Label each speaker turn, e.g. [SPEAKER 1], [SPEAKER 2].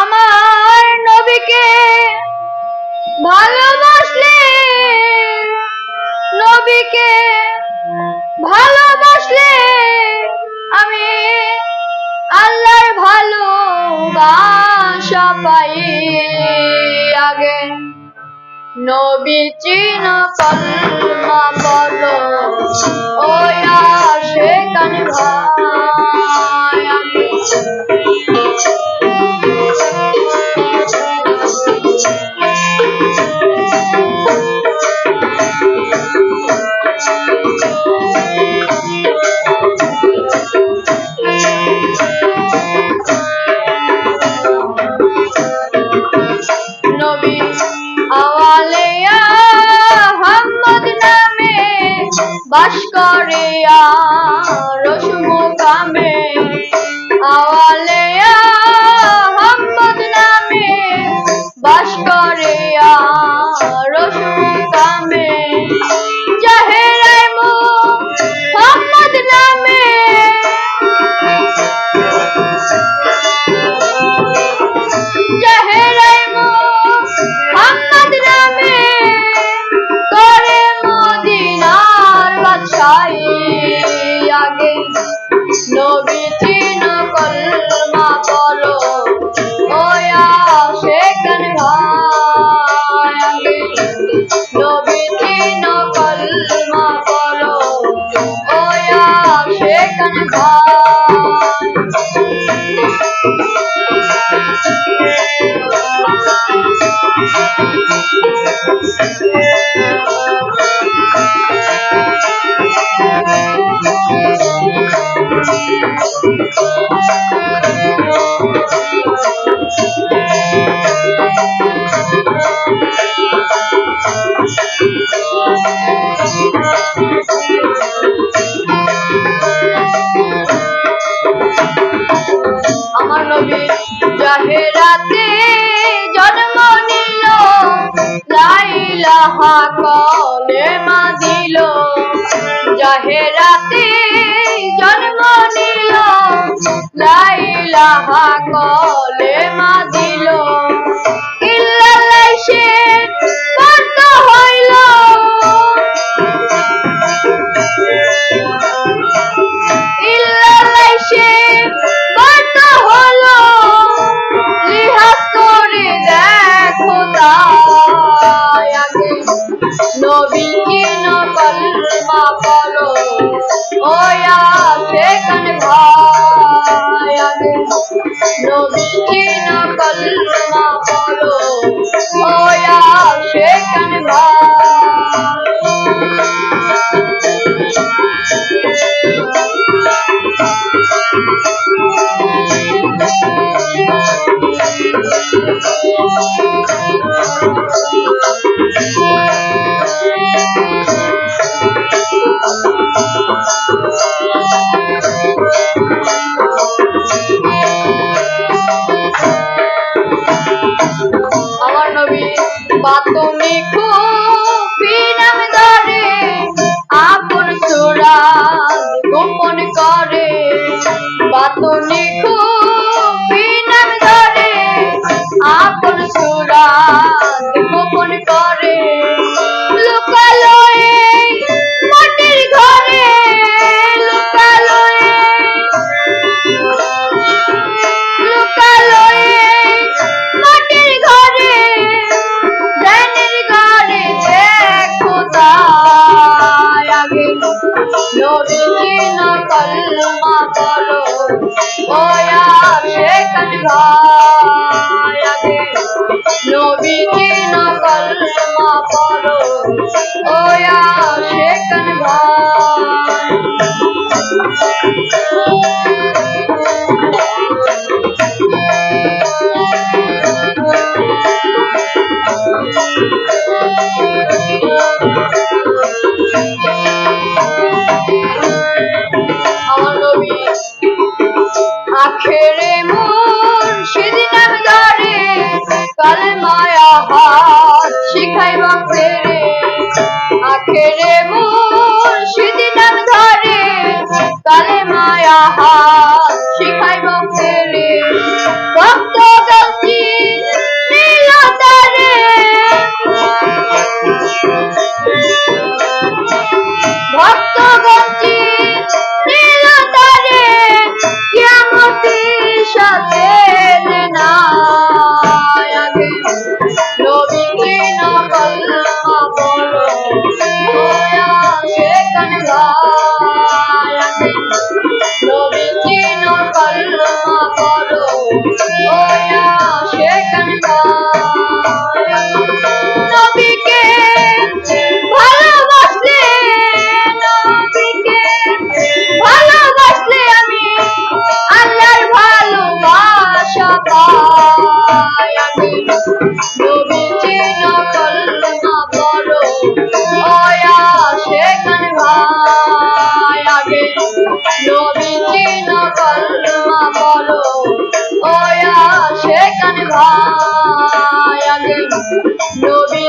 [SPEAKER 1] আমার নবীকে ভালোবাসলে, নবীকে ভালোবাসলে আমি আল্লাহর ভালোবাসা পাই। আগে নবী চিনো কলমা বলো, ও আশিকান ভাই। নবী আওয়ালিয়া মুহাম্মদ নামে বাস করে রসমুকামে। আওয়ালিয়া মুহাম্মদ নামে বাস করে রসমুকামে। জাহেরায়ে মুহাম্মদ নামে, জাহেরায়ে মুহাম্মদ নামে করে মদিনার বাদশাহী। আগে নবী চিনো কলমা বলো, ও আশিকান ভাই। আগে নবী চিনো কলমা বলো, ও আশিকান ভাই। আমার নবী জাহেরাতে জন্ম নিল, লা ইলাহা কলেমা দিল। জাহেরাতে জন্ম নিল, লা ইলাহা কলেমা দিল। ইল্লাল্লাহ সে পড়তে হইল, ইল্লাল্লাহ সে পড়তে হলো। লিহাজ করে দেখো তাই। আগে নবী চিনো কলমা বলো, ও আশিকান ভাই। আগে নবী চিনো কলমা বলো, ও আশিকান ভাই। আমার নবী বাতুনি খুফি নাম ধরে আপন সুরাজ গোপন করে। বাতুনি খুফি নাম ধরে আপন সুরাজ গোপন করে। লুকালো এই মাটির ঘরে, লুকালো লুকালো এই মাটির ঘরে। ধ্যানের ঘরে দেখো তাই। আগে নবী চিনো কলমা বলো, ও আশিকান ভাই। আগে নবী চিনো কলমা বলো, ও আশিকান ভাই। আমার নবী আখেরে মুর্শিদ নাম ধরে কলমায় হাত শিখাইব ফেরে। আখেরে মুর্শিদ নাম ধরে কলমায় হাত শিখাইব ফেরে। ভক্ত গঞ্জি নীল তারে ভক্ত গঞ্জি নীল তারে কিয়ামতের সাথে না আগে নবীকে না কলমা পড়ো ওয়া সেখান ভাই আগে নবীকে না কলমা পড়ো ওয়া সেখান ভাই নবীকে ভালোবাসলে নবীকে ভালোবাসলে আমি আল্লাহর ভালোবাসা পাই আমি নবীজি কলমা পড়ো ওয়া সেখান ভাই আগে নবীজি কলমা পড়ো ওয়া সেখান ভাই আগে নবী